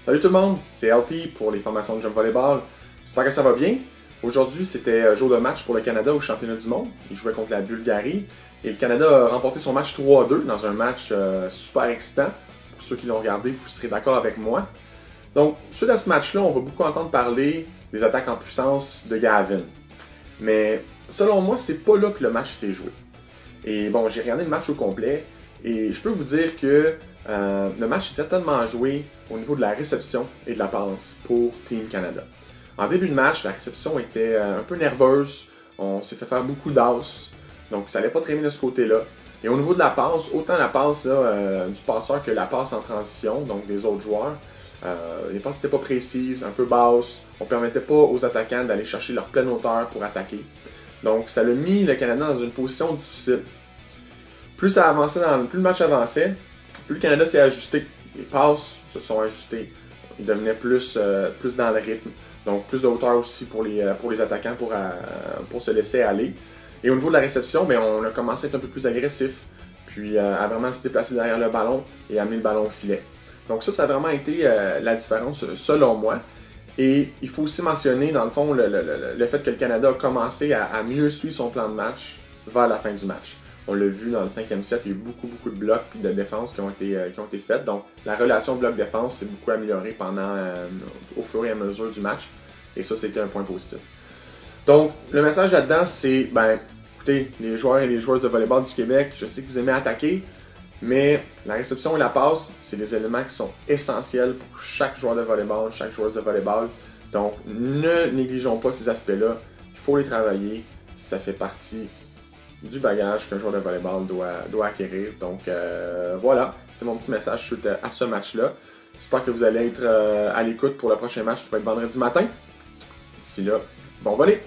Salut tout le monde, c'est LP pour les formations de jump volleyball. J'espère que ça va bien. Aujourd'hui, c'était jour de match pour le Canada au championnat du monde. Il jouait contre la Bulgarie et le Canada a remporté son match 3-2 dans un match super excitant. Pour ceux qui l'ont regardé, vous serez d'accord avec moi. Donc, suite à ce match-là, on va beaucoup entendre parler des attaques en puissance de Gavin. Mais selon moi, c'est pas là que le match s'est joué. Et bon, j'ai regardé le match au complet et je peux vous dire que le match est certainement joué au niveau de la réception et de la passe pour Team Canada. En début de match, la réception était un peu nerveuse, on s'est fait faire beaucoup d'as, donc ça allait pas très bien de ce côté-là. Et au niveau de la passe, autant la passe du passeur que la passe en transition, donc des autres joueurs, les passes n'étaient pas précises, un peu basses, on ne permettait pas aux attaquants d'aller chercher leur pleine hauteur pour attaquer. Donc ça a mis le Canada dans une position difficile. Plus le match avançait, plus le Canada s'est ajusté. Les passes se sont ajustées. Ils devenaient plus dans le rythme. Donc plus de hauteur aussi pour les attaquants pour se laisser aller. Et au niveau de la réception, bien, on a commencé à être un peu plus agressif. Puis à vraiment se déplacer derrière le ballon et amener le ballon au filet. Donc ça a vraiment été la différence selon moi. Et il faut aussi mentionner, dans le fond, le fait que le Canada a commencé à mieux suivre son plan de match vers la fin du match. On l'a vu dans le 5e set, il y a eu beaucoup de blocs et de défense qui ont été faits. Donc la relation bloc-défense s'est beaucoup améliorée au fur et à mesure du match. Et ça, c'était un point positif. Donc le message là-dedans, c'est, écoutez, les joueurs et les joueuses de volleyball du Québec, je sais que vous aimez attaquer, mais la réception et la passe, c'est des éléments qui sont essentiels pour chaque joueur de volleyball, chaque joueuse de volleyball. Donc ne négligeons pas ces aspects-là. Il faut les travailler. Ça fait partie du bagage qu'un joueur de volleyball doit acquérir. Donc voilà, c'est mon petit message suite à ce match-là. J'espère que vous allez être à l'écoute pour le prochain match qui va être vendredi matin. D'ici là, bon volley!